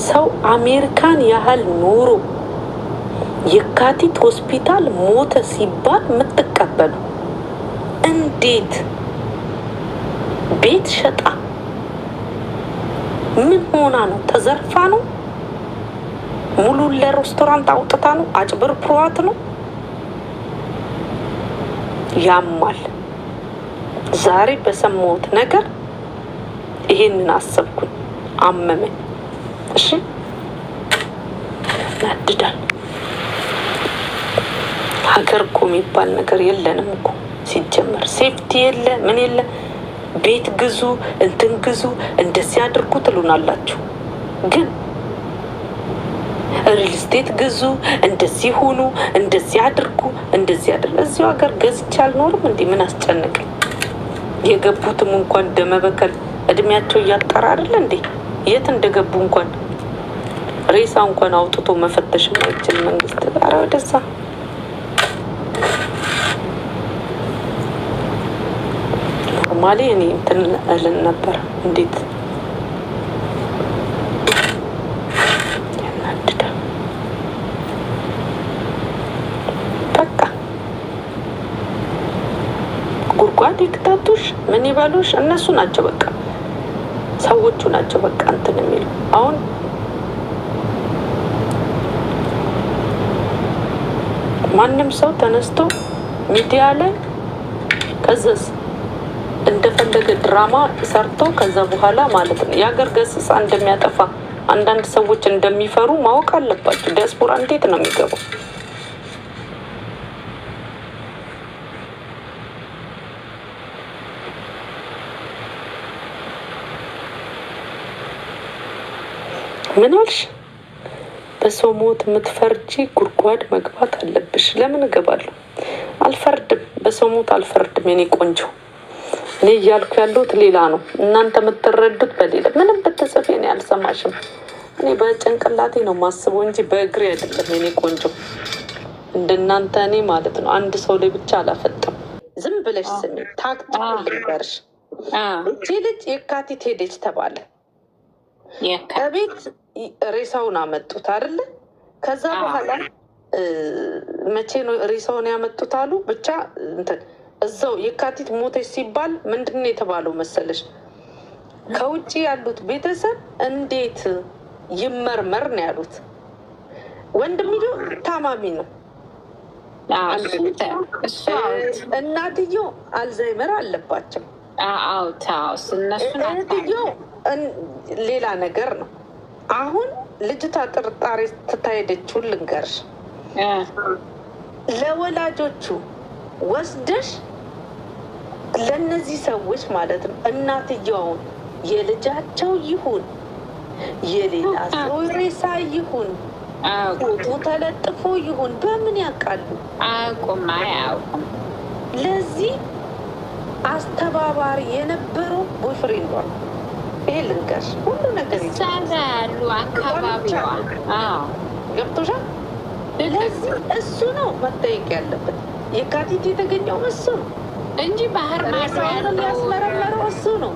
ሰው አሜሪካን ያህል ኑሮ የካቲት ሆስፒታል ሞተ ሲባል የምትቀበሉ እንዴት? ቤት ሸጣ ምን ሆና ነው? ተዘርፋ ነው? ሙሉ ለሬስቶራንት አውጥታ ነው? አጭበርብሯት ነው? ያማል። ዛሬ በሰማሁት ነገር ይሄንን አሰብኩኝ፣ አመመኝ። እሺ ያናድዳል። ሀገር እኮ የሚባል ነገር የለንም እኮ ሲጀመር። ሴፍቲ የለ ምን የለ። ቤት ግዙ እንትን ግዙ እንደዚህ አድርጉ ትሉናላችሁ፣ ግን ሪል ስቴት ግዙ እንደዚህ ሁኑ እንደዚህ አድርጉ እንደዚህ አድርጉ። እዚሁ ሀገር ገዝቼ አልኖርም እንዴ? ምን አስጨነቀኝ? የገቡትም እንኳን ደመበከል እድሜያቸው እያጠራ አይደለ እንዴ? የት እንደገቡ እንኳን ሬሳ እንኳን አውጥቶ መፈተሽ የማይችል መንግስት። ኧረ ወደዛ ኖርማሊ እኔ እንትን እልን ነበር። እንዴት ያናድዳል። በቃ ጉድጓድ ይክተቱሽ ምን ይበሉሽ እነሱ ናቸው። በቃ ሰዎቹ ናቸው በቃ እንትን የሚሉ አሁን ማንም ሰው ተነስቶ ሚዲያ ላይ ከዛስ እንደፈለገ ድራማ ሰርቶ ከዛ በኋላ ማለት ነው የሀገር ገጽታ እንደሚያጠፋ አንዳንድ ሰዎች እንደሚፈሩ ማወቅ አለባቸው። ዲያስፖራ እንዴት ነው የሚገባው? ምን አልሽ? በሰው ሞት የምትፈርጂ ጉድጓድ መግባት አለብሽ። ለምን እገባለሁ? አልፈርድም፣ በሰው ሞት አልፈርድም። የኔ ቆንጆ እኔ እያልኩ ያለሁት ሌላ ነው፣ እናንተ የምትረዱት በሌላ። ምንም ብትጽፊ እኔ አልሰማሽም። እኔ በጭንቅላቴ ነው ማስበው እንጂ በእግሬ አይደለም። የኔ ቆንጆ እንደናንተ እኔ ማለት ነው አንድ ሰው ላይ ብቻ አላፈጥም። ዝም ብለሽ ስሚ። ታክቲክ ልንገርሽ። እቺ ልጅ የካቲት ሄደች ተባለ። ከቤት ሬሳውን አመጡት አይደለ? ከዛ በኋላ መቼ ነው ሬሳውን ያመጡት አሉ። ብቻ እንትን እዛው የካቲት ሞተች ሲባል ምንድን ነው የተባለው መሰለሽ? ከውጭ ያሉት ቤተሰብ እንዴት ይመርመር ነው ያሉት። ወንድምየው ታማሚ ነው፣ እናትየው አልዛይመር አለባቸው፣ እህትየው ሌላ ነገር ነው። አሁን ልጅቷ ጥርጣሬ ትታሄደችውን ልንገርሽ፣ ለወላጆቹ ወስደሽ ለእነዚህ ሰዎች ማለት ነው እናትየውን የልጃቸው ይሁን የሌላ ሰው ሬሳ ይሁን ፎቶ ተለጥፎ ይሁን በምን ያውቃሉ? አያውቁም። ለዚህ አስተባባሪ የነበረው ቦይፍሬንዷ ነው። ይሄ ልንገርሽ፣ ሁሉ ነገር ይቻላሉ። አካባቢዋ ገብቶሻል። ስለዚህ እሱ ነው መጠየቅ ያለበት። የካቲት የተገኘው እሱ ነው እንጂ ባህር ማዶ ያስመረመረው እሱ ነው።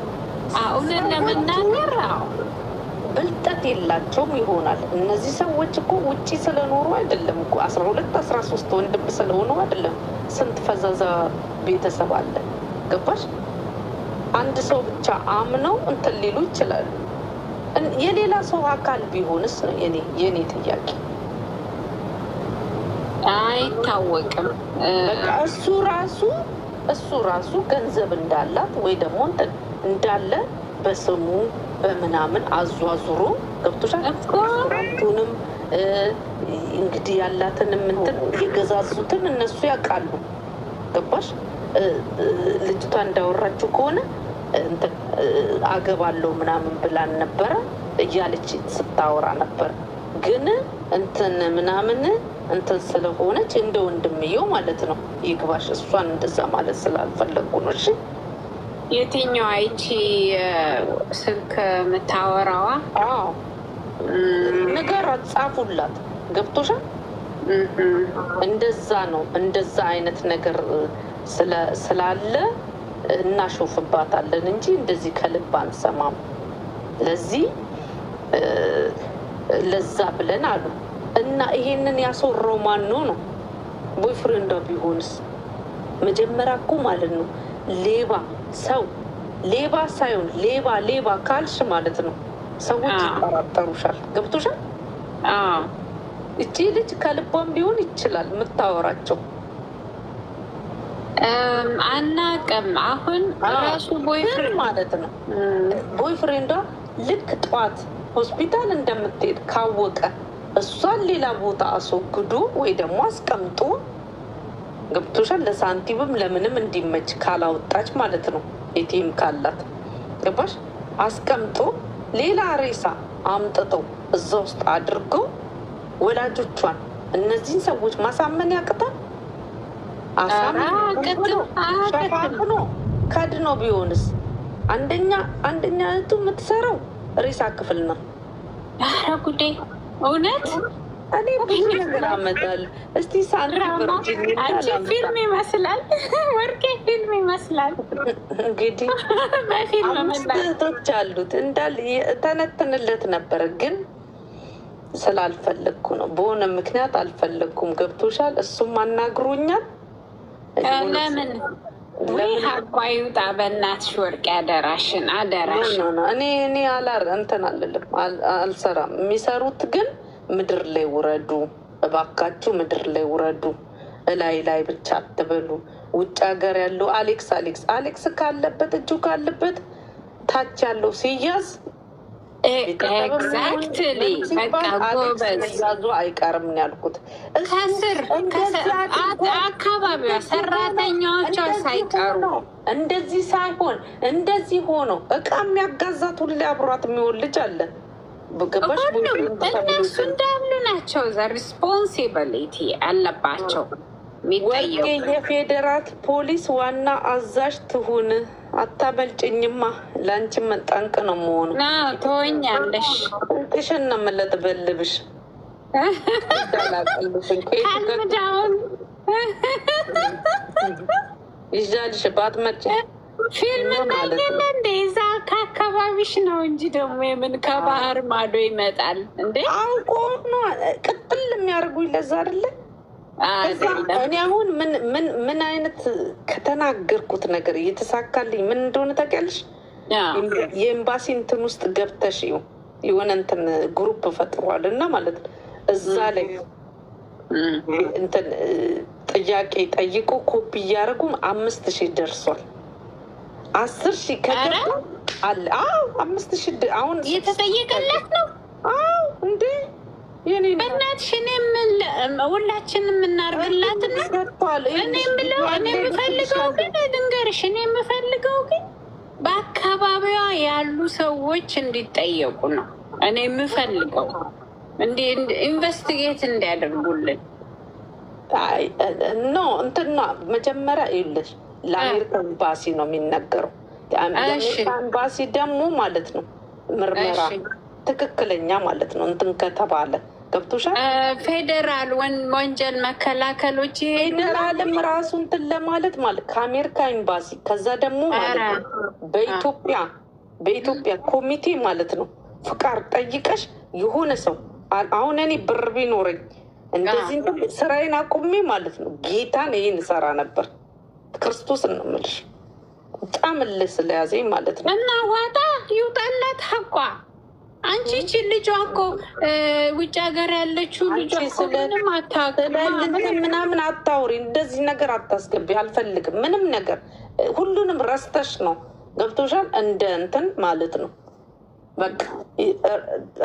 እውነት ለመናገር ብልጠት የላቸውም ይሆናል። እነዚህ ሰዎች እኮ ውጪ ስለኖሩ አይደለም እኮ 12-13 ወንድም ስለሆኑ አይደለም። ስንት ፈዛዛ ቤተሰብ አለ። ገባሽ? አንድ ሰው ብቻ አምነው እንትን ሊሉ ይችላሉ። የሌላ ሰው አካል ቢሆንስ ነው የኔ ጥያቄ። አይታወቅም። በቃ እሱ ራሱ ገንዘብ እንዳላት ወይ ደግሞ እንትን እንዳለ በስሙ በምናምን አዟዙሮ ገብቶሻል። ሬስቶራንቱንም እንግዲህ ያላትንም እንትን የገዛዙትን እነሱ ያውቃሉ። ገባሽ? ልጅቷ እንዳወራችው ከሆነ አገባለው ምናምን ብላን ነበረ እያለች ስታወራ ነበር። ግን እንትን ምናምን እንትን ስለሆነች እንደ ወንድምየው ማለት ነው ይግባሽ። እሷን እንደዛ ማለት ስላልፈለጉ ነው። እሺ የትኛዋ ይቺ ስልክ የምታወራዋ? ንገሯት፣ ጻፉላት። ገብቶሻል? እንደዛ ነው። እንደዛ አይነት ነገር ስላለ እናሾፍባታለን እንጂ እንደዚህ ከልብ አንሰማም። ለዚህ ለዛ ብለን አሉ። እና ይሄንን ያስወራው ማን ነው? ቦይፍሬንዷ ቢሆንስ? መጀመሪያ እኮ ማለት ነው ሌባ ሰው ሌባ ሳይሆን ሌባ ካልሽ ማለት ነው ሰዎች ይጠራጠሩሻል። ገብቶሻል? እቺ ልጅ ከልቧም ቢሆን ይችላል የምታወራቸው አናቅም። አሁን ራሱ ቦይፍሬንድ ማለት ነው ቦይፍሬንዷ ልክ ጠዋት ሆስፒታል እንደምትሄድ ካወቀ እሷን ሌላ ቦታ አስወግዶ ወይ ደግሞ አስቀምጦ ገብቶሻል? ለሳንቲምም ለምንም እንዲመች ካላወጣች ማለት ነው ኤቲኤም ካላት ገባሽ? አስቀምጦ ሌላ ሬሳ አምጥተው እዛ ውስጥ አድርገው ወላጆቿን እነዚህን ሰዎች ማሳመን ያቅታል? ሸፋፍኖ ከድኖ ቢሆንስ? አንደኛ እህቱ የምትሰራው ሬሳ ክፍል ነው። ኧረ ጉዴ! እውነት እኔ ብዙ ነገር አመጣለሁ። እስቲ አንቺ ፊልም ይመስላል፣ ወርቄ ፊልም ይመስላል። እንግዲህ እህቶች አሉት እንዳል ተነትንለት ነበር፣ ግን ስላልፈለግኩ ነው። በሆነ ምክንያት አልፈለግኩም። ገብቶሻል? እሱም አናግሮኛል። ለምን ሀቋ ይውጣ በእናትሽ ወርቄ፣ አደራሽን አደራሽን። እኔ እንትን አልልም፣ አልሰራም። የሚሰሩት ግን ምድር ላይ ውረዱ እባካችሁ፣ ምድር ላይ ውረዱ። ላይ ብቻ አትበሉ። ውጭ ሀገር ያለው አሌክስ ካለበት እጁ ካለበት ታች ያለው ሲያዝ ኤግዛክትሊ በቃ ጎበዝ ያዙ አይቀርም ነው ያልኩት። ከስር አካባቢዋ ሰራተኛዎቿ ሳይቀሩ እንደዚህ ሳይሆን እንደዚህ ሆኖ እቃ የሚያጋዛት ሁሌ አብሯት የሚሆን ልጅ አለ። እነሱ እንዳሉ ናቸው። ዘ ሪስፖንሲቢሊቲ አለባቸው። ወርቄ የፌዴራል ፖሊስ ዋና አዛዥ ትሁን። አታመልጭኝማ። ለአንቺ መጣንቅ ነው መሆኑ። ትሆኛለሽ። ጥሽን ነው የምለጥበልብሽ። ካልምዳውን ይዣልሽ ባትመጪ ፊልም ታየለ እንደ እዛ ከአካባቢሽ ነው እንጂ ደግሞ የምን ከባህር ማዶ ይመጣል እንዴ? አውቆ ነው ቅጥል የሚያደርጉኝ። ለዛ አይደለ እኔ አሁን ምን አይነት ከተናገርኩት ነገር እየተሳካልኝ ምን እንደሆነ ታውቂያለሽ? የኤምባሲ እንትን ውስጥ ገብተሽ የሆነ እንትን ግሩፕ ፈጥሯል እና ማለት ነው እዛ ላይ እንትን ጥያቄ ጠይቆ ኮፒ እያደረጉ 5000 ደርሷል። 10,000 ከገባ አለ። 5,000 አሁን እየተጠየቀለት ነው። እንዴ በእናትሽ ሁላችንም የምናርግላት እኔ የምፈልገው ግን ድንገርሽ እኔ የምፈልገው ግን በአካባቢዋ ያሉ ሰዎች እንዲጠየቁ ነው። እኔ የምፈልገው ኢንቨስቲጌት እንዲያደርጉልን ኖ እንትና መጀመሪያ ይኸውልሽ ለአሜሪካ ኤምባሲ ነው የሚነገረው። የአሜሪካ ኤምባሲ ደግሞ ማለት ነው ምርመራ ትክክለኛ ማለት ነው እንትን ከተባለ ገብቶሻል። ፌዴራል ወንጀል መከላከሎች ፌዴራልም ራሱ እንትን ለማለት ማለት ከአሜሪካ ኤምባሲ ከዛ ደግሞ ማለት ነው በኢትዮጵያ ኮሚቴ ማለት ነው ፍቃድ ጠይቀሽ የሆነ ሰው አሁን እኔ ብር ቢኖረኝ እንደዚህ ስራዬን አቁሜ ማለት ነው ጌታን ይህን እሰራ ነበር። ክርስቶስን ነው የምልሽ። በጣም እልህ ስለያዘኝ ማለት ነው። እና ዋጣ ይውጣላት ሀቋ። አንቺ ይቺ ልጇ እኮ ውጭ ሀገር ያለችው ልጇ ምንም አታውቅም ምናምን አታውሪ። እንደዚህ ነገር አታስገቢ። አልፈልግም ምንም ነገር። ሁሉንም ረስተሽ ነው ገብቶሻል። እንደ እንትን ማለት ነው በቃ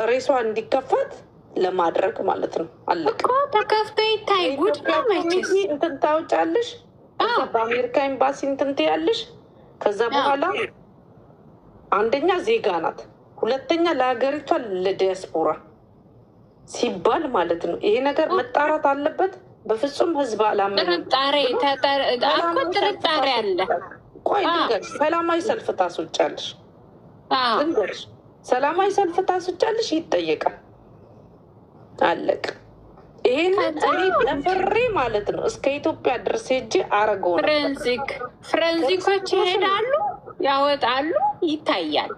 ሬሷ እንዲከፈት ለማድረግ ማለት ነው። አለቀ። ተከፍቶ ይታይ ጉድ መቼስ እንትን ታውጫለሽ። በአሜሪካ ኤምባሲ እንትን ትያለሽ። ከዛ በኋላ አንደኛ ዜጋ ናት፣ ሁለተኛ ለሀገሪቷ ለዲያስፖራ ሲባል ማለት ነው። ይሄ ነገር መጣራት አለበት። በፍጹም ህዝብ አላመነም። ጥርጣሬ አለ። ቆይ ልንገርሽ፣ ሰላማዊ ሰልፍ ታስወጫለሽ። ልንገርሽ፣ ሰላማዊ ሰልፍ ታስወጫለሽ፣ ይጠየቃል። አለቅ። ይሄን ደፍሬ ማለት ነው እስከ ኢትዮጵያ ድረስ ሄጄ አረገው ነበር። ፍረንዚኮች ይሄዳሉ፣ ያወጣሉ፣ ይታያል።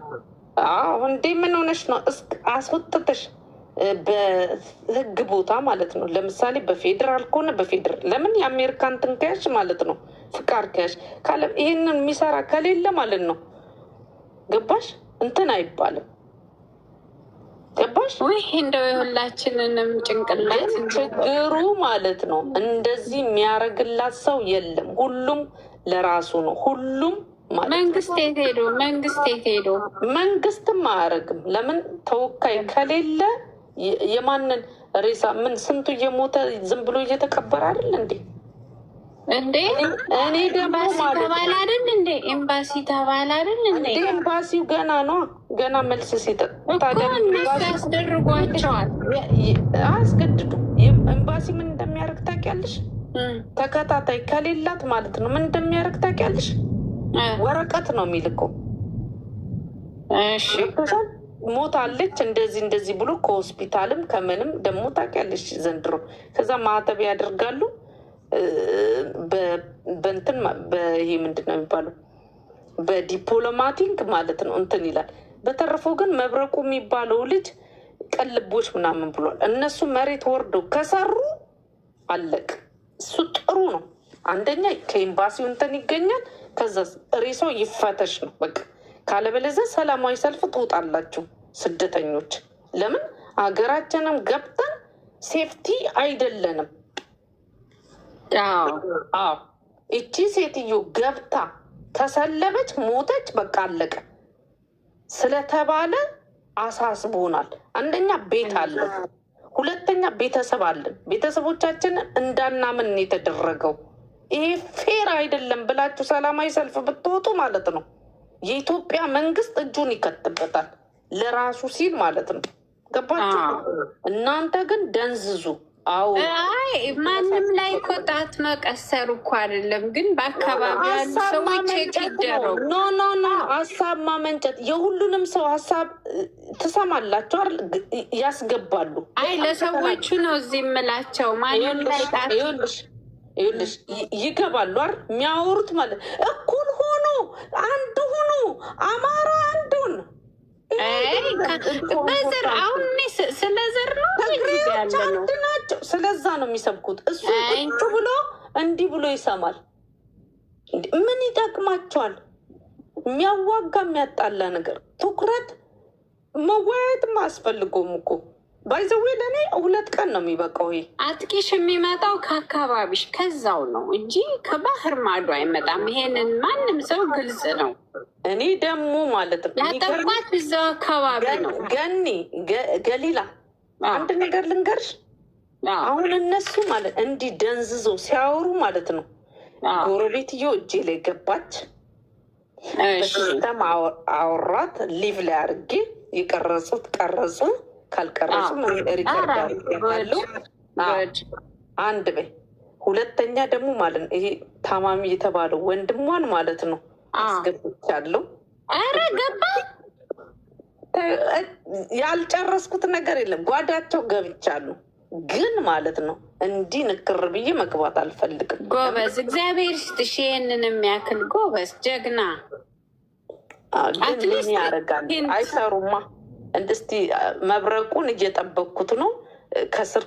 እንዴ ምን ሆነሽ ነው? አስወጥተሽ በህግ ቦታ ማለት ነው። ለምሳሌ በፌዴራል ከሆነ በፌዴራል ለምን የአሜሪካን ትንከያሽ ማለት ነው ፍቃድ ከያሽ ካለ ይህንን የሚሰራ ከሌለ ማለት ነው ገባሽ እንትን አይባልም። ገባሽ ወይ እንደው የሁላችንንም ጭንቅላት ችግሩ ማለት ነው። እንደዚህ የሚያደርግላት ሰው የለም። ሁሉም ለራሱ ነው። ሁሉም መንግስት የት ሄዶ መንግስትም አያደርግም። ለምን ተወካይ ከሌለ የማንን ሬሳ ምን ስንቱ እየሞተ ዝም ብሎ እየተቀበረ አይደል እንዴ? እኔ ደግሞ ተባለ አይደል እንዴ? ኤምባሲ ተባለ አይደል እንዴ? ኤምባሲው ገና ነው። ገና መልስ ሲጠጥ ያስደርጓቸዋል። አያስገድዱ። ኤምባሲ ምን እንደሚያደርግ ታውቂያለሽ? ተከታታይ ከሌላት ማለት ነው ምን እንደሚያደርግ ታውቂያለሽ? ወረቀት ነው የሚልከው። እሺ ሞታለች እንደዚህ ብሎ ከሆስፒታልም ከምንም ደግሞ ታውቂያለሽ ዘንድሮ ከዛ ማህተብ ያደርጋሉ። በእንትን ይሄ ምንድን ነው የሚባለው በዲፕሎማቲክ ማለት ነው እንትን ይላል። በተረፈው ግን መብረቁ የሚባለው ልጅ ቀልቦች ምናምን ብሏል። እነሱ መሬት ወርደው ከሰሩ አለቅ። እሱ ጥሩ ነው። አንደኛ ከኤምባሲው እንትን ይገኛል። ከዛ ሬሳው ይፈተሽ ነው በቃ። ካለበለዚያ ሰላማዊ ሰልፍ ትወጣላችሁ ስደተኞች። ለምን ሀገራችንም ገብተን ሴፍቲ አይደለንም። እቺ ሴትዮ ገብታ ተሰለበች፣ ሞተች፣ በቃ አለቀ ስለተባለ አሳስቦናል። አንደኛ ቤት አለን፣ ሁለተኛ ቤተሰብ አለን። ቤተሰቦቻችንን እንዳናምን የተደረገው ይሄ ፌር አይደለም ብላችሁ ሰላማዊ ሰልፍ ብትወጡ ማለት ነው የኢትዮጵያ መንግስት እጁን ይከትበታል ለራሱ ሲል ማለት ነው። ገባችሁ? እናንተ ግን ደንዝዙ። አይ ማንም ላይ እኮ ጣት መቀሰሩ እኮ አይደለም፣ ግን በአካባቢ ያሉ ሰዎች ይደረው ኖ ሀሳብ ማመንጨት የሁሉንም ሰው ሀሳብ ትሰማላችሁ አይደል? ያስገባሉ። አይ ለሰዎቹ ነው እዚህ የምላቸው። ማንም ላይ ጣት ይኸውልሽ ይገባሉ አይደል? የሚያወሩት ማለት እኩል ሆኖ አንድ ሆኖ አማራ አንዱን በዘር አሁን ስለ ዘር ነው ትግሬዎች አንድ ናቸው። ስለዛ ነው የሚሰብኩት። እሱ ቁጭ ብሎ እንዲህ ብሎ ይሰማል። ምን ይጠቅማቸዋል? የሚያዋጋ የሚያጣላ ነገር ትኩረት መወያየትም አያስፈልገውም እኮ ባይዘዌ ለእኔ 2 ቀን ነው የሚበቃው። ይሄ አጥቂሽ የሚመጣው ከአካባቢሽ ከዛው ነው እንጂ ከባህር ማዶ አይመጣም። ይሄንን ማንም ሰው ግልጽ ነው። እኔ ደግሞ ማለት ነው ያጠቋት እዛው አካባቢ ነው። ገሊላ አንድ ነገር ልንገርሽ። አሁን እነሱ ማለት እንዲህ ደንዝዞ ሲያወሩ ማለት ነው ጎረቤትዮ እጄ ላይ ገባች፣ በሲስተም አወራት፣ ሊቭ ላይ አድርጌ የቀረጹት ቀረጹ፣ ካልቀረጹ ሪከርድ አድርጌያለሁ። አንድ በይ። ሁለተኛ ደግሞ ማለት ነው ይሄ ታማሚ የተባለው ወንድሟን ማለት ነው አስገብቻለሁ። ኧረ ገባ ያልጨረስኩት ነገር የለም። ጓዳቸው ገብቻለሁ ግን ማለት ነው እንዲህ ንክር ብዬ መግባት አልፈልግም። ጎበዝ፣ እግዚአብሔር ስትሽ ይህንን የሚያክል ጎበዝ ጀግና። ግን ምን ያደርጋል? አይሰሩማ። እስቲ መብረቁን እየጠበቅኩት ነው።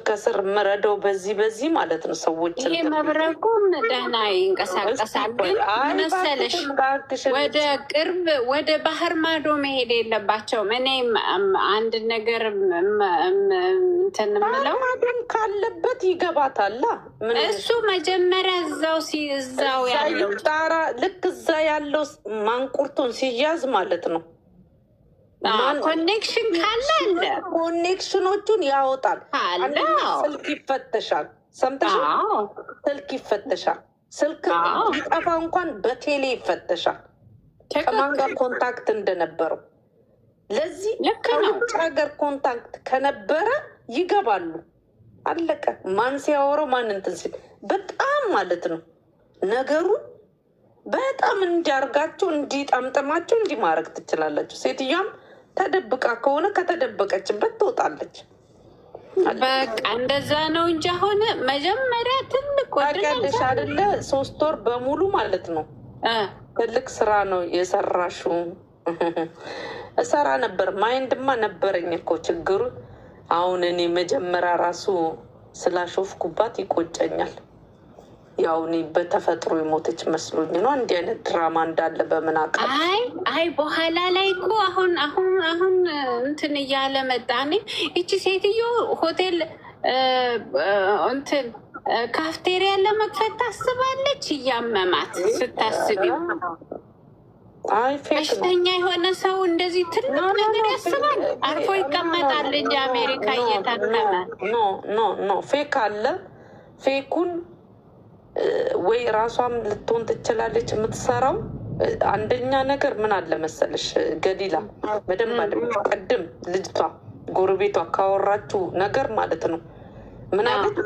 ከስር ምረደው በዚህ ማለት ነው ሰዎች። ይሄ መብረቁም ደህና ይንቀሳቀሳል። ግን መሰለሽ ወደ ቅርብ ወደ ባህር ማዶ መሄድ የለባቸውም። እኔም አንድ ነገር እንትን ምለው ካለበት ይገባታላ። እሱ መጀመሪያ እዛው ያለው ጣራ ልክ እዛ ያለው ማንቁርቱን ሲያዝ ማለት ነው ኮኔክሽን ካለ አለ ኮኔክሽኖቹን ያወጣል። ስልክ ይፈተሻል። ሰምተሻል? ስልክ ይፈተሻል። ስልክ ሊጠፋ እንኳን በቴሌ ይፈተሻል፣ ከማን ጋር ኮንታክት እንደነበረው። ለዚህ ከውጭ ሀገር ኮንታክት ከነበረ ይገባሉ። አለቀ። ማን ሲያወረው ማን እንትን ሲል በጣም ማለት ነው ነገሩ በጣም እንዲያርጋችሁ እንዲጠምጥማችሁ እንዲህ ማድረግ ትችላላችሁ። ሴትዮዋም ተደብቃ ከሆነ ከተደበቀችበት ትወጣለች። በቃ እንደዛ ነው እንጂ አሁን መጀመሪያ ትልቅ ወደሽ አይደለ 3 ወር በሙሉ ማለት ነው ትልቅ ስራ ነው የሰራሽው። እሰራ ነበር ማይንድማ ነበረኝ እኮ ችግሩ አሁን እኔ መጀመሪያ ራሱ ስላሾፍኩባት ይቆጨኛል። ያው እኔ በተፈጥሮ የሞተች መስሎኝ ነው። እንዲህ አይነት ድራማ እንዳለ በምን አውቃለሁ? አይ በኋላ ላይ እኮ አሁን እንትን እያለ መጣኔ። ይቺ ሴትዮ ሆቴል እንትን ካፍቴሪያ ለመክፈት ታስባለች። እያመማት ስታስቢው በሽተኛ የሆነ ሰው እንደዚህ ትልቅ ነገር ያስባል? አርፎ ይቀመጣል እንጂ አሜሪካ እየታከመ ኖ ፌክ አለ። ፌኩን ወይ ራሷም ልትሆን ትችላለች የምትሰራው። አንደኛ ነገር ምን አለ መሰለሽ ገሊላ፣ በደንብ ቀድም ልጅቷ ጎረቤቷ ካወራችው ነገር ማለት ነው። ምን አለች?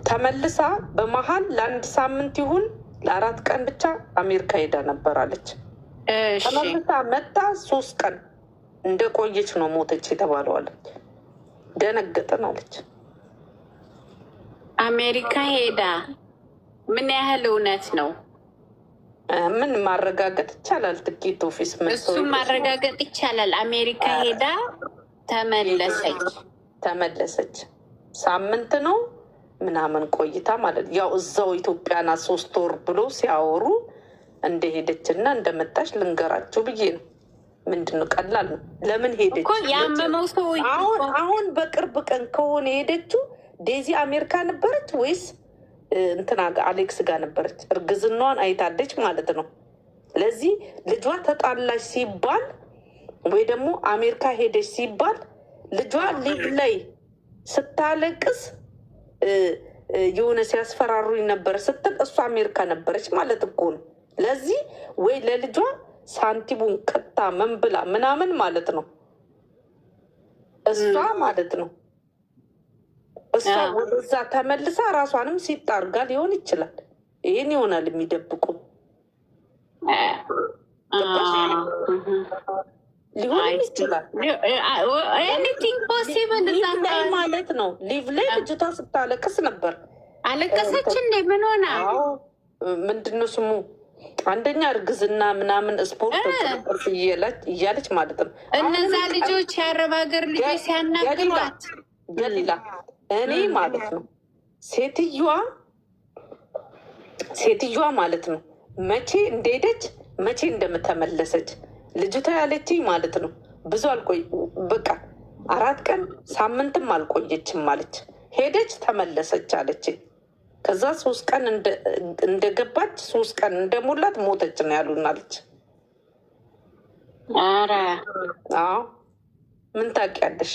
ተመልሳ በመሀል ለአንድ ሳምንት ይሁን ለ4 ቀን ብቻ አሜሪካ ሄዳ ነበራለች። ተመልሳ መጣ 3 ቀን እንደቆየች ነው ሞተች የተባለዋለች። ደነገጠን አለች። አሜሪካ ሄዳ ምን ያህል እውነት ነው? ምን ማረጋገጥ ይቻላል? ትኬት ኦፊስ እሱ ማረጋገጥ ይቻላል። አሜሪካ ሄዳ ተመለሰች። ሳምንት ነው ምናምን ቆይታ ማለት ያው እዛው ኢትዮጵያና 3 ወር ብሎ ሲያወሩ እንደሄደች እና እንደመጣች ልንገራቸው ብዬ ነው። ምንድነው ቀላል ነው። ለምን ሄደች? አሁን በቅርብ ቀን ከሆነ ሄደችው ዴዚ አሜሪካ ነበረች ወይስ እንትና አሌክስ ጋር ነበረች? እርግዝናዋን አይታለች ማለት ነው። ለዚህ ልጇ ተጣላች ሲባል ወይ ደግሞ አሜሪካ ሄደች ሲባል ልጇ ሊቭ ላይ ስታለቅስ የሆነ ሲያስፈራሩኝ ነበር ስትል እሷ አሜሪካ ነበረች ማለት እኮ ነው። ለዚህ ወይ ለልጇ ሳንቲሙን ቀጣ መንብላ ምናምን ማለት ነው እሷ ማለት ነው። እሷ ወደዛ ተመልሳ ራሷንም ሲጣርጋ ሊሆን ይችላል። ይህን ይሆናል የሚደብቁ ሊሆን ይችላል ማለት ነው። ሊቭ ላይ ልጅቷ ስታለቅስ ነበር። አለቀሰች እንዴ? ምን ሆና? ምንድነው ስሙ? አንደኛ እርግዝና ምናምን ስፖርት እያለች ማለት ነው። እነዛ ልጆች የአረብ ሀገር ልጆች ሲያናግሯት ገሊላ እኔ ማለት ነው ሴትዮዋ ማለት ነው መቼ እንደሄደች መቼ እንደምተመለሰች ልጅቷ ያለችኝ ማለት ነው። ብዙ አልቆይ በቃ 4 ቀን ሳምንትም አልቆየችም አለች። ሄደች ተመለሰች አለች። ከዛ 3 ቀን እንደገባች 3 ቀን እንደሞላት ሞተች ነው ያሉናለች። ኧረ አዎ ምን ታውቂያለሽ?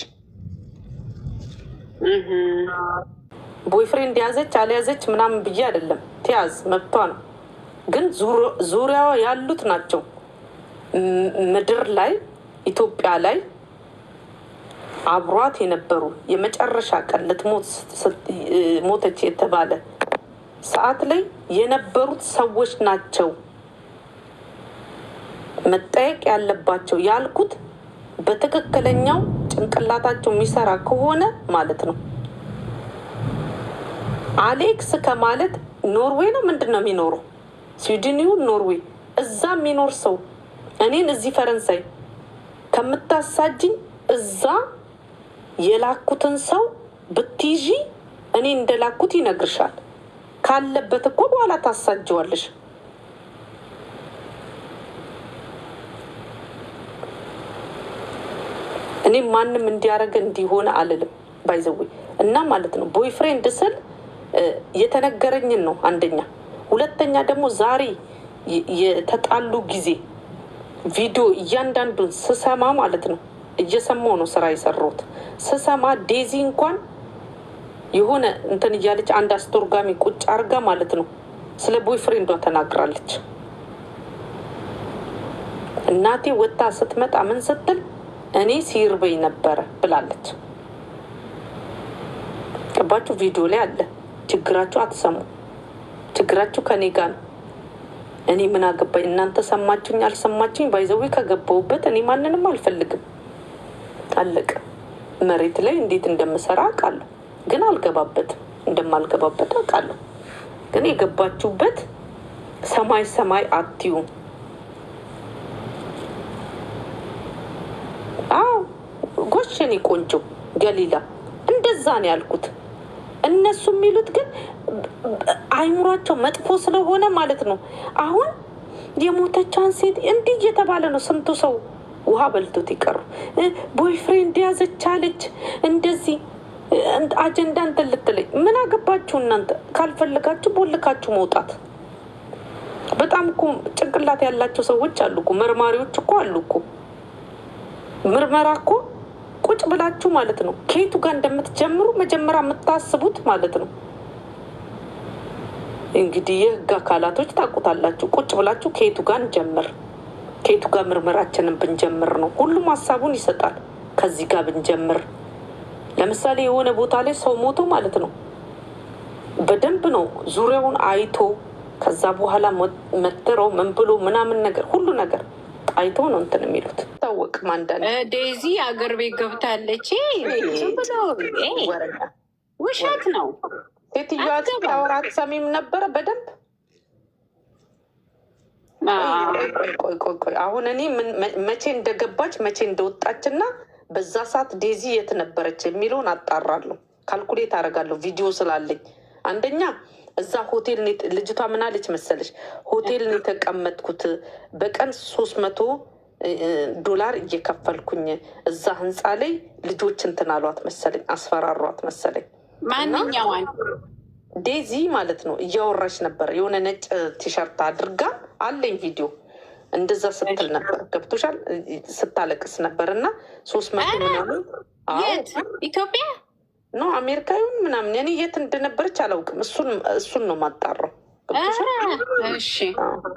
ቦይፍሬንድ ያዘች አልያዘች ምናምን ብዬ አይደለም። ትያዝ መብቷ ነው። ግን ዙሪያዋ ያሉት ናቸው ምድር ላይ ኢትዮጵያ ላይ አብሯት የነበሩ የመጨረሻ ቀን ልትሞት ሞተች የተባለ ሰዓት ላይ የነበሩት ሰዎች ናቸው መጠየቅ ያለባቸው። ያልኩት በትክክለኛው ጭንቅላታቸው የሚሰራ ከሆነ ማለት ነው። አሌክስ ከማለት ኖርዌይ ነው ምንድን ነው የሚኖረው? ስዊድን ይሁን ኖርዌይ፣ እዛ የሚኖር ሰው እኔን እዚህ ፈረንሳይ ከምታሳጅኝ እዛ የላኩትን ሰው ብትይዢ እኔ እንደላኩት ይነግርሻል። ካለበት እኮ በኋላ ታሳጅዋለሽ። እኔ ማንም እንዲያደርገ እንዲሆነ አልልም ባይዘዌ እና ማለት ነው። ቦይፍሬንድ ስል የተነገረኝን ነው አንደኛ። ሁለተኛ ደግሞ ዛሬ የተጣሉ ጊዜ ቪዲዮ እያንዳንዱን ስሰማ ማለት ነው እየሰማው ነው ስራ የሰራሁት። ስሰማ ዴዚ እንኳን የሆነ እንትን እያለች አንድ አስተርጓሚ ቁጭ አርጋ ማለት ነው ስለ ቦይፍሬንዷ ተናግራለች። እናቴ ወጣ ስትመጣ ምን ስትል እኔ ሲርበኝ ነበረ ብላለች። ቀባችሁ ቪዲዮ ላይ አለ። ችግራችሁ አትሰሙ። ችግራችሁ ከኔ ጋር ነው። እኔ ምን አገባኝ? እናንተ ሰማችሁኝ አልሰማችሁኝ? ባይዘዌ ከገባሁበት እኔ ማንንም አልፈልግም። አለቀ። መሬት ላይ እንዴት እንደምሰራ አውቃለሁ፣ ግን አልገባበትም። እንደማልገባበት አውቃለሁ፣ ግን የገባችሁበት ሰማይ ሰማይ አትዩ። አዎ ጎሽ፣ እኔ ቆንጆ ገሊላ እንደዛ ነው ያልኩት። እነሱ የሚሉት ግን አይምሯቸው መጥፎ ስለሆነ ማለት ነው። አሁን የሞተቻን ሴት እንዲህ እየተባለ ነው ስንቱ ሰው ውሃ በልቶት ይቀሩ። ቦይፍሬንድ ያዘች አለች እንደዚህ አጀንዳ እንትን ልትለኝ ምን አገባችሁ እናንተ? ካልፈልጋችሁ ቦልካችሁ መውጣት። በጣም እኮ ጭንቅላት ያላቸው ሰዎች አሉ እኮ፣ መርማሪዎች እኮ አሉ እኮ። ምርመራ እኮ ቁጭ ብላችሁ ማለት ነው ከየቱ ጋር እንደምትጀምሩ መጀመሪያ የምታስቡት ማለት ነው። እንግዲህ የህግ አካላቶች ታውቁታላችሁ። ቁጭ ብላችሁ ከየቱ ጋር እንጀምር፣ ከየቱ ጋር ምርመራችንን ብንጀምር ነው። ሁሉም ሀሳቡን ይሰጣል። ከዚህ ጋር ብንጀምር ለምሳሌ የሆነ ቦታ ላይ ሰው ሞቶ ማለት ነው በደንብ ነው ዙሪያውን አይቶ ከዛ በኋላ መተረው ምን ብሎ ምናምን ነገር ሁሉ ነገር አይቶ ነው እንትን የሚሉት። ታወቅ ማንዳን ዴዚ አገር ቤት ገብታለች ብሎ ውሸት ነው። ሴትዮዋ ታወራት ሰሚም ነበረ በደንብ። ቆይ አሁን እኔ መቼ እንደገባች መቼ እንደወጣች እና በዛ ሰዓት ዴዚ የት ነበረች የሚለውን አጣራለሁ፣ ካልኩሌት አደርጋለሁ ቪዲዮ ስላለኝ። አንደኛ እዛ ሆቴል ልጅቷ ምን አለች መሰለች? ሆቴል ነው የተቀመጥኩት በቀን $300 እየከፈልኩኝ እዛ ህንፃ ላይ ልጆች እንትን አሏት መሰለኝ፣ አስፈራሯት መሰለኝ። ማንኛዋን ዴዚ ማለት ነው እያወራች ነበር። የሆነ ነጭ ቲሸርት አድርጋ አለኝ ቪዲዮ እንደዛ ስትል ነበር። ገብቶሻል? ስታለቅስ ነበር እና 300 ምናምን ኢትዮጵያ ነው አሜሪካዊውን ምናምን እኔ የት እንደነበረች አላውቅም። እሱን ነው ማጣራው።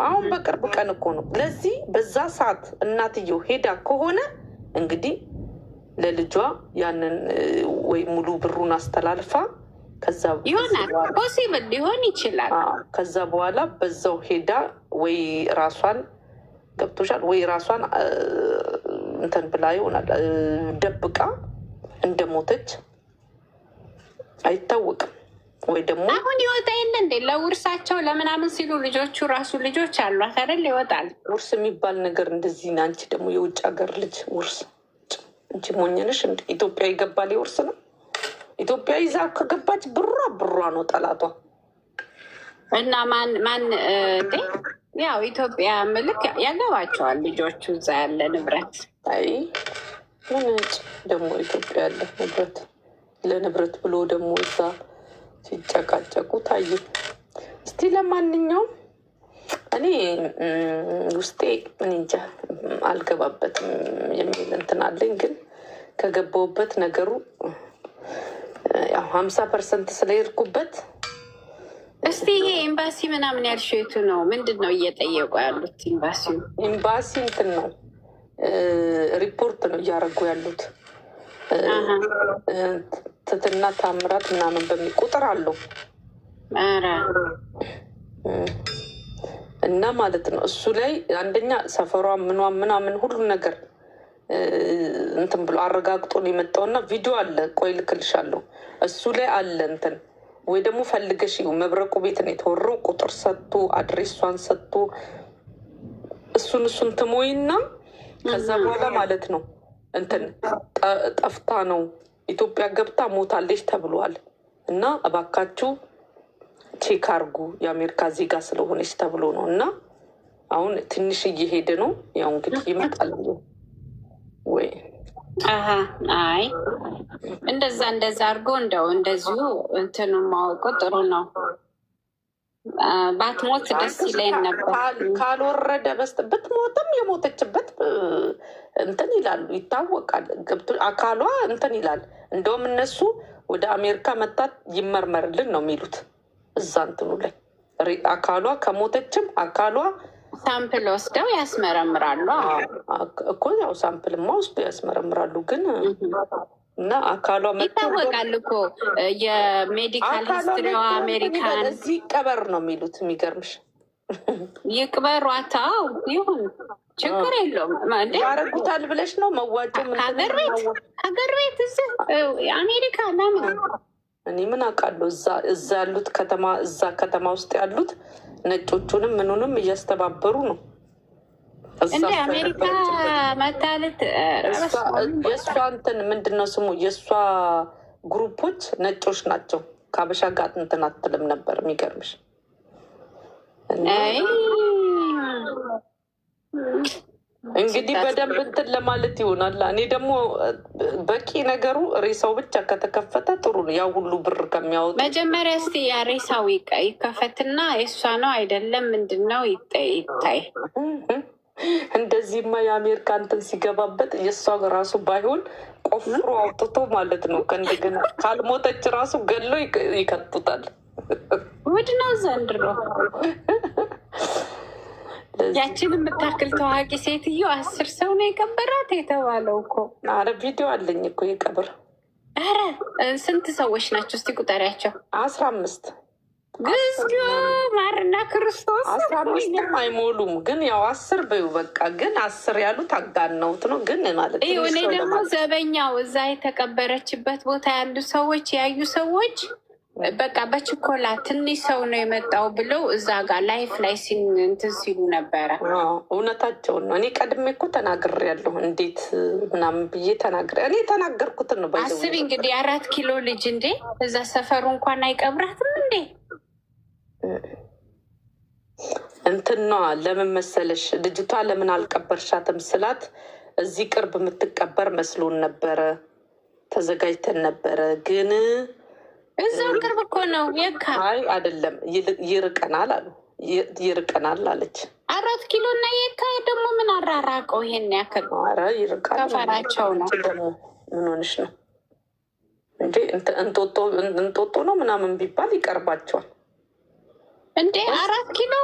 አሁን በቅርብ ቀን እኮ ነው። ለዚህ በዛ ሰዓት እናትየው ሄዳ ከሆነ እንግዲህ ለልጇ ያንን ወይ ሙሉ ብሩን አስተላልፋ ከዛ ይሆናል ፖሲብል ሊሆን ይችላል። ከዛ በኋላ በዛው ሄዳ ወይ ራሷን ገብቶሻል ወይ ራሷን እንትን ብላ ይሆናል ደብቃ እንደሞተች አይታወቅም። ወይ ደግሞ አሁን ይወጣ የለ እንዴ ለውርሳቸው ለምናምን ሲሉ ልጆቹ ራሱ ልጆች አሏት አይደል? ይወጣል ውርስ የሚባል ነገር እንደዚህ። አንቺ ደግሞ የውጭ ሀገር ልጅ ውርስ እንጂ ሞኝነሽ እንደ ኢትዮጵያ ይገባል ውርስ ነው። ኢትዮጵያ ይዛ ከገባች ብሯ ነው ጠላቷ። እና ማን እንዴ ያው ኢትዮጵያ ምልክ ያገባቸዋል ልጆቹ እዛ ያለ ንብረት። አይ ምንጭ ደግሞ ኢትዮጵያ ያለ ንብረት ለንብረት ብሎ ደግሞ እዛ ሲጨቃጨቁ ታየ። እስቲ ለማንኛውም እኔ ውስጤ እንጃ አልገባበትም የሚል እንትን አለኝ። ግን ከገባሁበት ነገሩ ያው 50% ስለሄድኩበት። እስቲ ይሄ ኤምባሲ ምናምን ያልሽው የቱ ነው? ምንድን ነው እየጠየቁ ያሉት? ኤምባሲ እንትን ነው ሪፖርት ነው እያደረጉ ያሉት። ትትና ታምራት ምናምን በሚል ቁጥር አለው እና ማለት ነው እሱ ላይ አንደኛ ሰፈሯ ምናምን ሁሉ ነገር እንትን ብሎ አረጋግጦ ነው የመጣውና ቪዲዮ አለ። ቆይ ልክልሻለሁ። እሱ ላይ አለ እንትን ወይ ደግሞ ፈልገሽ መብረቁ ቤት ነው የተወራው። ቁጥር ሰጥቶ አድሬሷን ሰጥቶ እሱን ትሞይና ከዛ በኋላ ማለት ነው እንትን ጠፍታ ነው ኢትዮጵያ ገብታ ሞታለች ተብሏል። እና እባካችሁ ቼክ አርጉ የአሜሪካ ዜጋ ስለሆነች ተብሎ ነው። እና አሁን ትንሽ እየሄደ ነው። ያው እንግዲህ ይመጣል ወይ አይ እንደዛ አድርጎ እንደዚሁ እንትኑ ማወቁ ጥሩ ነው። ባትሞት ደስ ይለኝ ነበር። ካልወረደ ብትሞትም የሞተችበት እንትን ይላሉ ይታወቃል። አካሏ እንትን ይላል። እንደውም እነሱ ወደ አሜሪካ መጣት ይመርመርልን ነው የሚሉት እዛ እንትኑ ላይ አካሏ ከሞተችም አካሏ ሳምፕል ወስደው ያስመረምራሉ እኮ። ያው ሳምፕልማ ወስደው ያስመረምራሉ ግን እና አካሏ ይታወቃል እኮ የሜዲካል ሂስትሪዋ አሜሪካን እዚህ ይቀበር ነው የሚሉት። የሚገርምሽ ይቅበሯታው ይሁን ችግር የለውም። ያረጉታል ብለሽ ነው መዋጮ ሀገር ቤት እዚህ አሜሪካ ለምን እኔ ምን አውቃለሁ። እዛ ያሉት እዛ ከተማ ውስጥ ያሉት ነጮቹንም ምኑንም እያስተባበሩ ነው። እንደ አሜሪካ መታለት የእሷ እንትን ምንድነው ስሙ? የእሷ ግሩፖች ነጮች ናቸው። ከአበሻ ጋር እንትን አትልም ነበር። የሚገርምሽ እንግዲህ በደንብ እንትን ለማለት ይሆናል። እኔ ደግሞ በቂ ነገሩ ሬሳው ብቻ ከተከፈተ ጥሩ ነው። ያው ሁሉ ብር ከሚያወጡ መጀመሪያ እስቲ ያ ሬሳው ይከፈትና የእሷ ነው አይደለም ምንድን ነው ይታይ። እንደዚህማ የአሜሪካ እንትን ሲገባበት የእሷ ራሱ ባይሆን ቆፍሮ አውጥቶ ማለት ነው። ከእንደገና ካልሞተች ራሱ ገሎ ይከቱታል። ውድ ነው ዘንድሮ። ያችን የምታክል ታዋቂ ሴትዮ 10 ሰው ነው የቀበራት የተባለው እኮ። አረ ቪዲዮ አለኝ እኮ የቀብር። አረ ስንት ሰዎች ናቸው እስቲ ቁጠሪያቸው? 15 ግዝዶ ማርና ክርስቶስ 15ም አይሞሉም፣ ግን ያው 10 በይው በቃ። ግን 10 ያሉት አጋነውት ነው ግን ማለት ነው። እኔ ደግሞ ዘበኛው እዛ የተቀበረችበት ቦታ ያሉ ሰዎች ያዩ ሰዎች በቃ በችኮላ ትንሽ ሰው ነው የመጣው ብለው እዛ ጋር ላይፍ ላይ እንትን ሲሉ ነበረ። እውነታቸውን ነው። እኔ ቀድሜ እኮ ተናግሬያለሁ። እንዴት ምናምን ብዬ ተናግሬ እኔ የተናገርኩትን ነው። አስቢ እንግዲህ 4 ኪሎ ልጅ እንዴ እዛ ሰፈሩ እንኳን አይቀብራትም እንዴ? እንትኗ ለምን መሰለሽ ልጅቷ ለምን አልቀበርሻትም ስላት እዚህ ቅርብ የምትቀበር መስሎን ነበረ፣ ተዘጋጅተን ነበረ ግን እዛው ቅርብ እኮ ነው። የካ አይ አይደለም ይርቀናል አሉ። ይርቀናል አለች። 4 ኪሎ እና የካ ደግሞ ምን አራራቀው? ይሄን ያክል ኧረ ይርቃል። ሰፈራቸው ነው ደግሞ ምን ሆንሽ ነው እንዴ? እንጦጦ ነው ምናምን ቢባል ይቀርባቸዋል እንዴ? 4 ኪሎ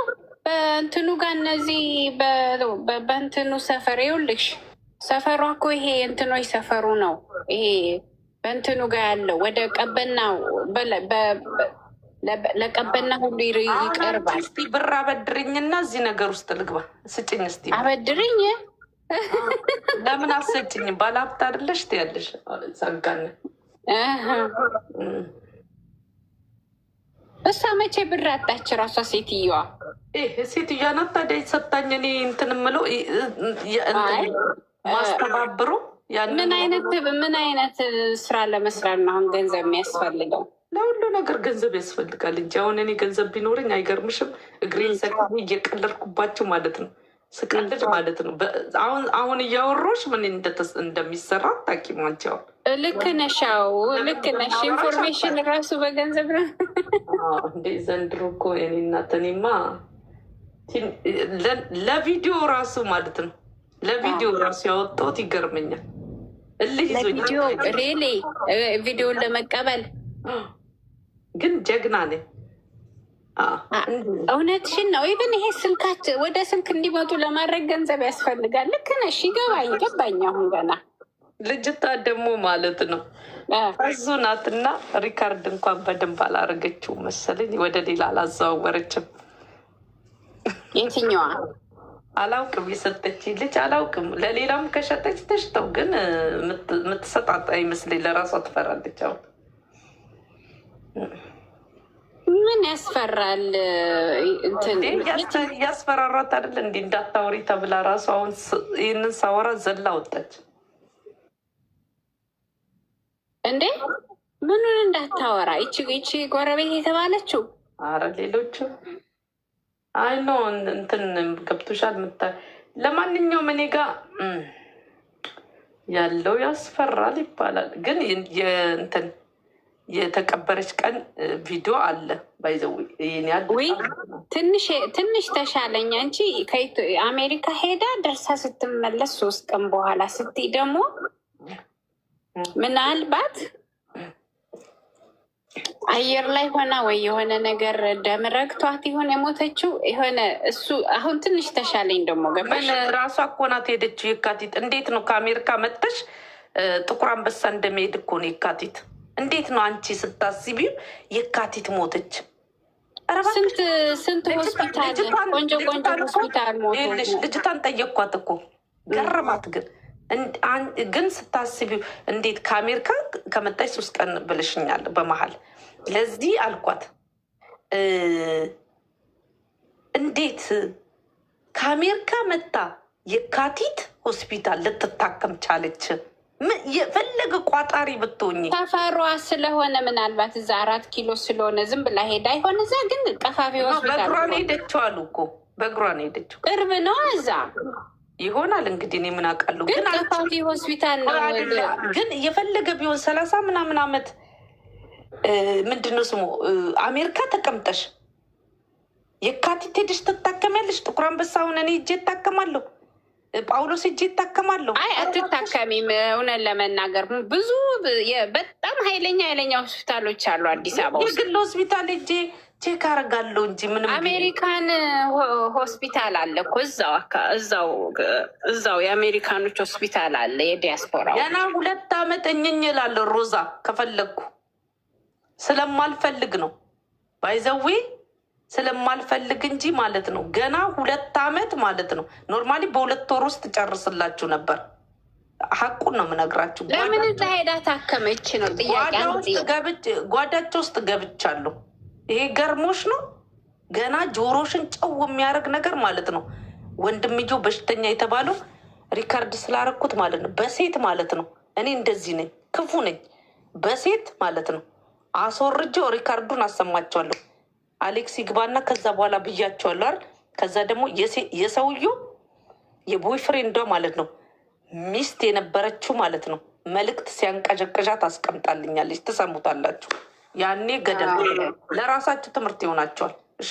በእንትኑ ጋር እነዚህ በእንትኑ ሰፈር ይኸውልሽ፣ ሰፈሯ እኮ ይሄ እንትኖች ሰፈሩ ነው ይሄ በእንትኑ ጋር ያለው ወደ ቀበና ለቀበና ሁሉ ይቀርባል። እስቲ ብር አበድርኝና እዚህ ነገር ውስጥ ልግባ። ስጭኝ እስቲ አበድርኝ። ለምን አሰጭኝ? ባለሀብት አይደለሽ ትያለሽ። ጸጋን እሷ መቼ ብር አጣች? ራሷ ሴትዮዋ ሴትዮዋ ናት ታዲያ ሰጣኝ። እኔ እንትን የምለው ማስተባብሩ ምን አይነት ስራ ለመስራት ነው አሁን ገንዘብ የሚያስፈልገው? ለሁሉ ነገር ገንዘብ ያስፈልጋል እንጂ አሁን እኔ ገንዘብ ቢኖረኝ አይገርምሽም? እግሬን ሰ እየቀለድኩባቸው ማለት ነው። ስቀልድ ማለት ነው። አሁን እያወሮሽ ምን እንደሚሰራ ታቂማቸው። ልክ ነሽ፣ ልክ ነሽ። ኢንፎርሜሽን ራሱ በገንዘብ ነው እንዴ ዘንድሮ እኮ የኔ እናት። እኔማ ለቪዲዮ ራሱ ማለት ነው ለቪዲዮ ራሱ ያወጣሁት ይገርመኛል። ቪዲዮን ለመቀበል ግን ጀግና ነኝ። እውነትሽን ነው። ኢቨን ይሄ ስልካችን ወደ ስልክ እንዲመጡ ለማድረግ ገንዘብ ያስፈልጋል። ልክ ነሽ። ገባኝ። አሁን ገና ልጅቷ ደግሞ ማለት ነው እዙ ናትና ሪካርድ እንኳን በደንብ አላረገችው መሰለኝ። ወደ ሌላ አላዘዋወረችም። የትኛዋ አላውቅም። የሰጠች ልጅ አላውቅም። ለሌላም ከሸጠች ተሽተው ግን የምትሰጣጣ ይመስለኝ። ለራሷ ትፈራለች። አሁን ምን ያስፈራል? እያስፈራራት አይደለ እንዲ እንዳታወሪ ተብላ ራሱ አሁን ይህንን ሳወራ ዘላ ወጣች እንዴ። ምኑን እንዳታወራ? ይቺ ጎረቤት የተባለችው? አረ ሌሎቹ አይ ኖ እንትን ገብቶሻል። ለማንኛውም እኔ ጋ ያለው ያስፈራል ይባላል። ግን እንትን የተቀበረች ቀን ቪዲዮ አለ ባይዘው ትንሽ ተሻለኝ እንጂ አሜሪካ ሄዳ ደርሳ ስትመለስ 3 ቀን በኋላ ስትይ ደግሞ ምናልባት አየር ላይ ሆና ወይ የሆነ ነገር ደም ረግቷት ይሆን የሞተችው የሆነ እሱ አሁን ትንሽ ተሻለኝ። ደግሞ ገባሽ? ራሷ እኮ ናት ሄደችው የካቲት። እንዴት ነው ከአሜሪካ መጥተሽ ጥቁር አንበሳ እንደመሄድ እኮ ነው የካቲት። እንዴት ነው አንቺ ስታስቢው የካቲት ሞተች? ስንት ሆስፒታል ቆንጆ ሆስፒታል ሞቶች። ልጅቷን ጠየኳት እኮ ገረማት። ግን ስታስቢው እንዴት ከአሜሪካ ከመጣች 3 ቀን ብልሽኛል በመሀል። ለዚህ አልኳት እንዴት ከአሜሪካ መጣ የካቲት ሆስፒታል ልትታከም ቻለች። የፈለገ ቋጣሪ ብትሆኝ ሰፈሯ ስለሆነ ምናልባት እዛ 4 ኪሎ ስለሆነ ዝም ብላ ሄዳ ይሆን እዛ። ግን ቀፋፊ ሆስፒታል በእግሯን ሄደችው አሉ እኮ በእግሯን ሄደችው። ቅርብ ነው እዛ ይሆናል እንግዲህ እኔ ምን አውቃለሁ። ግን ቀፋፊ ሆስፒታል ነው። ግን የፈለገ ቢሆን 30 ምናምን ዓመት ምንድነው ስሙ አሜሪካ ተቀምጠሽ የካቲት ሄደሽ ትታከሚያለሽ። ጥቁር አንበሳ አሁን እኔ ሄጄ እታከማለሁ። ጳውሎስ ሄጄ እታከማለሁ። አይ አትታከሚም። እውነት ለመናገር ብዙ በጣም ኃይለኛ ሆስፒታሎች አሉ አዲስ አበባ ውስጥ። የግል ሆስፒታል ሄጄ ቼክ አደርጋለሁ እንጂ ምንም። አሜሪካን ሆስፒታል አለ እኮ እዛው የአሜሪካኖች ሆስፒታል አለ የዲያስፖራ። ገና 2 ዓመት እኝኝ እላለሁ ሮዛ ከፈለግኩ ስለማልፈልግ ነው ባይዘዌ ስለማልፈልግ እንጂ ማለት ነው። ገና 2 ዓመት ማለት ነው። ኖርማሊ በ2 ወር ውስጥ ጨርስላችሁ ነበር። ሀቁን ነው የምነግራችሁ። ለምን እዛ ሄዳ ታከመች ነው ጥያቄ። ጓዳቸው ውስጥ ገብቻለሁ። ይሄ ገርሞሽ ነው። ገና ጆሮሽን ጨው የሚያደርግ ነገር ማለት ነው። ወንድምየው በሽተኛ የተባለው ሪካርድ ስላረኩት ማለት ነው። በሴት ማለት ነው። እኔ እንደዚህ ነኝ፣ ክፉ ነኝ። በሴት ማለት ነው። አስወርጄው ሪካርዱን አሰማቸዋለሁ። አሌክስ ይግባና ከዛ በኋላ ብያቸዋለሁ አይደል። ከዛ ደግሞ የሰውየው የቦይፍሬንዷ ማለት ነው ሚስት የነበረችው ማለት ነው መልእክት ሲያንቀዠቅዣት አስቀምጣልኛለች። ትሰሙታላችሁ። ያኔ ገደል ለራሳችሁ ትምህርት ይሆናቸዋል። እሺ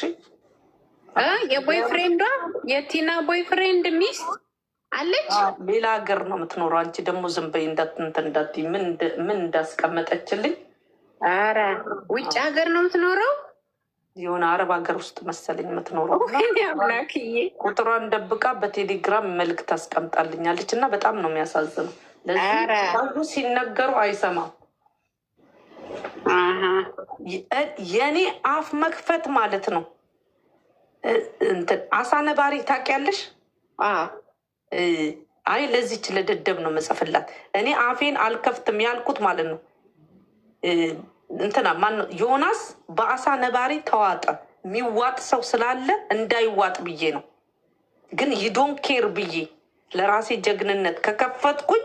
የቦይፍሬንዷ የቲና ቦይፍሬንድ ሚስት አለች። ሌላ ሀገር ነው የምትኖረው። አንቺ ደግሞ ዝም በይ እንዳት ምን እንዳስቀመጠችልኝ። ኧረ ውጭ ሀገር ነው የምትኖረው። የሆነ አረብ ሀገር ውስጥ መሰለኝ የምትኖረው። አምላክዬ ቁጥሯን ደብቃ በቴሌግራም መልእክት አስቀምጣልኛለች እና በጣም ነው የሚያሳዝነው። ለዚህ ሲነገሩ አይሰማም። የኔ አፍ መክፈት ማለት ነው። እንትን አሳ ነባሪ ታውቂያለሽ? አይ ለዚች ለደደብ ነው መጽፍላት። እኔ አፌን አልከፍትም ያልኩት ማለት ነው። እንትና ማነው ዮናስ በአሳ ነባሪ ተዋጠ። የሚዋጥ ሰው ስላለ እንዳይዋጥ ብዬ ነው። ግን ይዶን ኬር ብዬ ለራሴ ጀግንነት ከከፈትኩኝ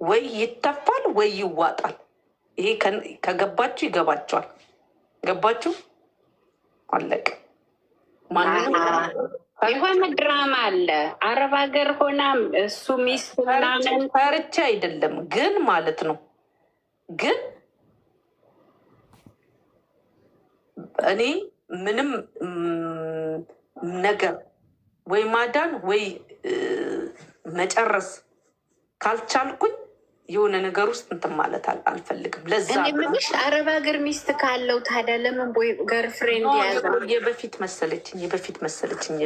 ወይ ይተፋል ወይ ይዋጣል። ይሄ ከገባችሁ ይገባችኋል። ገባችሁ? አለቅ ማንንም የሆነ ድራማ አለ አረብ ሀገር ሆና እሱ ሚስት ምናምን ፈርቻ አይደለም ግን ማለት ነው። ግን እኔ ምንም ነገር ወይ ማዳን ወይ መጨረስ ካልቻልኩኝ የሆነ ነገር ውስጥ እንትን ማለት አልፈልግም። ለዛ ምንሽ አረብ ሀገር ሚስት ካለው ታዲያ ለምን ቦይ ገርፍሬንድ ያዘ? የበፊት መሰለችኝ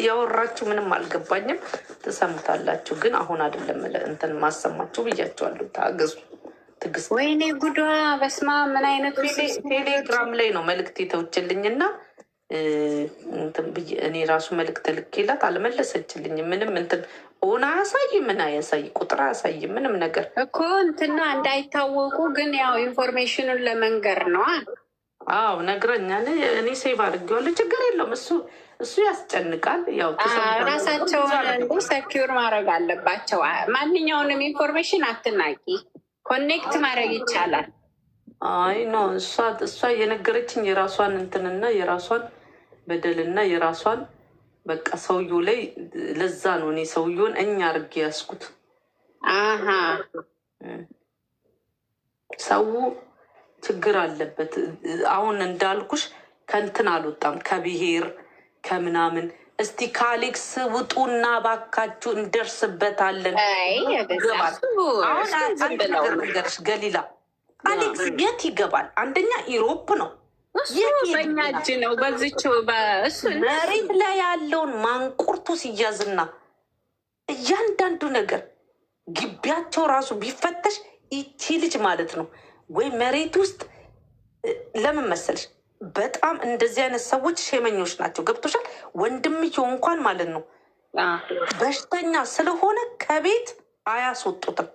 ያወራችሁ ምንም አልገባኝም። ትሰሙታላችሁ። ግን አሁን አይደለም እንትን ማሰማችሁ ብያቸዋለሁ። ታገዙ። ትግስት። ወይኔ ጉዷ በስማ ምን አይነቱ ቴሌግራም ላይ ነው መልእክት የተውችልኝና እኔ ራሱ መልእክት ልኬላት አልመለሰችልኝም። ምንም እንትን ሆነ አያሳይ ምን አያሳይ ቁጥር አያሳይ ምንም ነገር እኮ እንትና እንዳይታወቁ ግን ያው ኢንፎርሜሽኑን ለመንገር ነው። አዎ ነግረኛል። እኔ ሴቭ አድርጌዋለሁ። ችግር የለውም። እሱ ያስጨንቃል። ያው ራሳቸውን ሰኪውር ማድረግ አለባቸው። ማንኛውንም ኢንፎርሜሽን አትናቂ፣ ኮኔክት ማድረግ ይቻላል። አይ ኖ እሷ የነገረችኝ የራሷን እንትንና የራሷን በደልና የራሷን በቃ ሰውየው ላይ ለዛ ነው እኔ ሰውየውን እኛ አድርጌ ያዝኩት። ሰው ችግር አለበት። አሁን እንዳልኩሽ ከእንትን አልወጣም ከብሄር ከምናምን። እስቲ ከአሌክስ ውጡና ባካችሁ እንደርስበታለን። ነገርሽ ገሊላ አሌክስ የት ይገባል? አንደኛ ኢሮፕ ነው። በኛ እጅ ነው። በዚችው መሬት ላይ ያለውን ማንቁርቱ ሲያዝና እያንዳንዱ ነገር ግቢያቸው ራሱ ቢፈተሽ ይቺ ልጅ ማለት ነው ወይ መሬት ውስጥ ለምን መሰለሽ? በጣም እንደዚህ አይነት ሰዎች ሸመኞች ናቸው። ገብቶሻል? ወንድምየው እንኳን ማለት ነው በሽተኛ ስለሆነ ከቤት አያስወጡትም።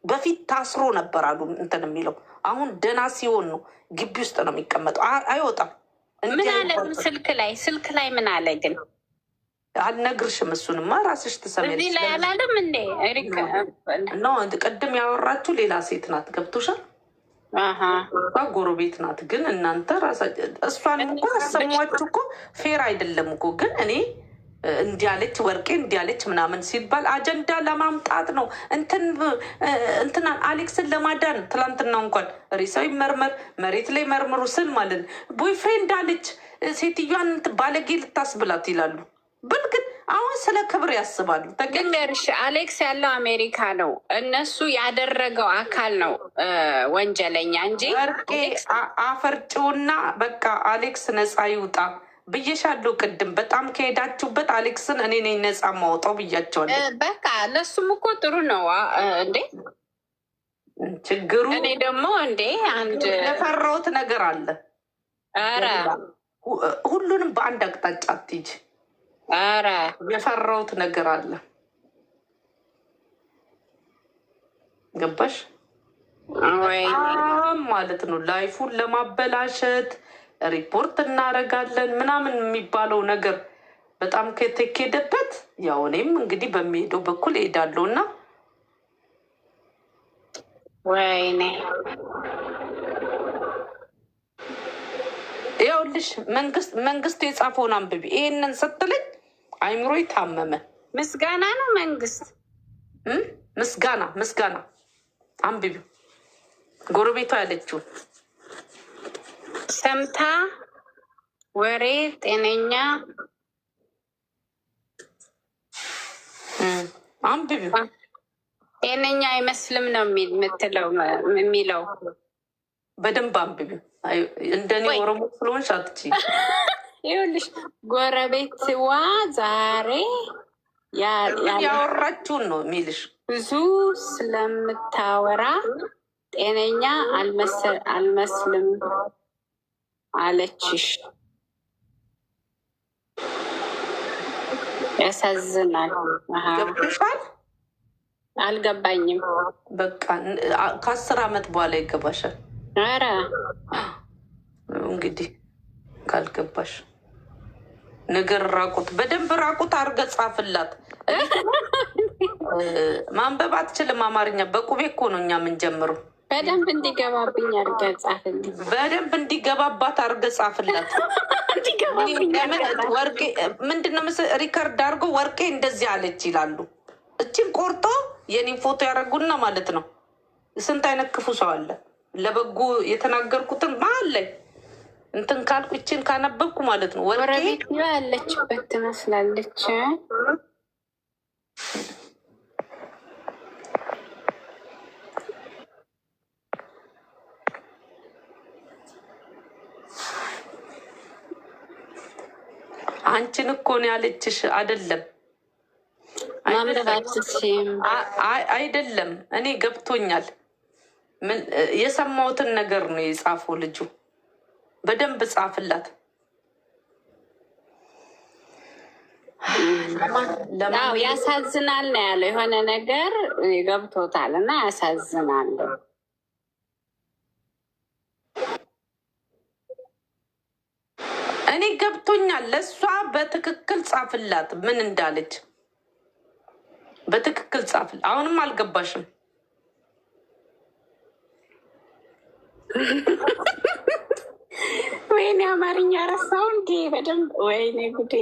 በፊት ታስሮ ነበር አሉ እንትን የሚለው። አሁን ደህና ሲሆን ነው ግቢ ውስጥ ነው የሚቀመጠው። አይወጣም። ምን አለ ስልክ ላይ ምን አለ ግን አልነግርሽም። እሱንማ ራስሽ ትሰሚያለሽ። እዚህ ላይ አላለም እንዴ? ቅድም ያወራችሁ ሌላ ሴት ናት። ገብቶሻል? ጎረቤት ናት። ግን እናንተ እሷን እኮ ያሰሟችሁ እኮ ፌር አይደለም እኮ። ግን እኔ እንዲያለች ወርቄ እንዲያለች ምናምን ሲባል አጀንዳ ለማምጣት ነው። እንትና አሌክስን ለማዳን ትላንትና እንኳን ሬሳው ይመርመር መሬት ላይ መርምሩ ስል ማለት ቦይፍሬንድ አለች ሴትዮዋን ባለጌ ልታስብላት ይላሉ። ብል ግን አሁን ስለ ክብር ያስባሉ። ተገርሽ አሌክስ ያለው አሜሪካ ነው። እነሱ ያደረገው አካል ነው ወንጀለኛ እንጂ ወርቄ አፈርጭውና በቃ አሌክስ ነፃ ይውጣ ብዬሻለሁ። ቅድም በጣም ከሄዳችሁበት አሌክስን እኔ ነኝ ነፃ ማውጣው ብያቸዋለሁ። በቃ ለሱም እኮ ጥሩ ነው እንዴ። ችግሩ እኔ ደግሞ እንዴ አንድ የፈራሁት ነገር አለ። ኧረ ሁሉንም በአንድ አቅጣጫ አትሂጂ። ኧረ የፈራሁት ነገር አለ። ገባሽ ማለት ነው። ላይፉን ለማበላሸት ሪፖርት እናደርጋለን ምናምን የሚባለው ነገር በጣም ከተኬደበት ያው እኔም እንግዲህ በሚሄደው በኩል እሄዳለሁ እና ወይኔ ይኸውልሽ መንግስት የጻፈውን አንብቢ። ይሄንን ስትለኝ አይምሮ ታመመ። ምስጋና ነው መንግስት ምስጋና አንብቢ። ጎረቤቷ ያለችውን ሰምታ ወሬ ጤነኛ አንብቢ። ጤነኛ አይመስልም ነው የሚለው። በደንብ አንብቢ። እንደኔ ኦሮሞ ስለሆንሽ አትችይም። ይኸውልሽ ጎረቤትዋ ዛሬ ያወራችውን ነው የሚልሽ። ብዙ ስለምታወራ ጤነኛ አልመስልም አለችሽ። ያሳዝናል። ገብቶሻል? አልገባኝም። በቃ ከ10 ዓመት በኋላ ይገባሻል። ኧረ እንግዲህ ካልገባሽ ነገር ራቁት በደንብ ራቁት አድርገህ ጻፍላት። ማንበብ አትችልም አማርኛ። በቁቤ እኮ ነው እኛ የምንጀምረው። በደንብ እንዲገባብኝ አድርገህ ጻፍልኝ። በደንብ እንዲገባባት አድርገህ ጻፍላት። ወርቄ ምንድነው ሪከርድ አድርጎ ወርቄ እንደዚህ አለች ይላሉ። እችን ቆርጦ የኔን ፎቶ ያደረጉና ማለት ነው። ስንት አይነት ክፉ ሰው አለ። ለበጎ የተናገርኩትን መሀል ላይ እንትን ካልኩ እችን ካነበብኩ ማለት ነው። ወርቄ ያለችበት ትመስላለች። አንቺን እኮ ነው ያለችሽ። አይደለም አይደለም፣ እኔ ገብቶኛል። የሰማሁትን ነገር ነው የጻፈው ልጁ። በደንብ ጻፍላት። ያሳዝናል ነው ያለው። የሆነ ነገር ገብቶታል እና ያሳዝናል። እኔ ገብቶኛል። ለእሷ በትክክል ጻፍላት። ምን እንዳለች በትክክል ጻፍላት። አሁንም አልገባሽም? ወይኔ አማርኛ ረሳው እንዴ በደንብ። ወይኔ ጉዴ።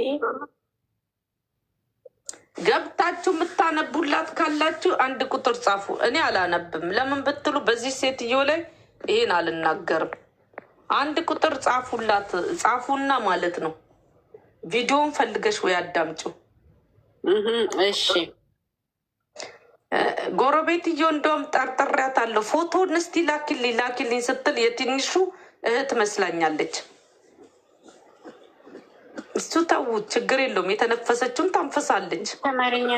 ገብታችሁ የምታነቡላት ካላችሁ 1 ቁጥር ጻፉ። እኔ አላነብም። ለምን ብትሉ በዚህ ሴትዮ ላይ ይሄን አልናገርም። 1 ቁጥር ጻፉላት። ጻፉና ማለት ነው። ቪዲዮን ፈልገሽ ወይ አዳምጪው። እሺ ጎረቤትዮ እንደውም ጠርጥሬያታለሁ። ፎቶን እስቲ ላኪልኝ ስትል የትንሹ እህት መስላኛለች። እሱ ተውት፣ ችግር የለውም። የተነፈሰችውን ታንፈሳለች። ተማሪኛ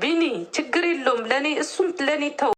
ቢኒ ችግር የለውም። ለእኔ እሱም ለእኔ ተው።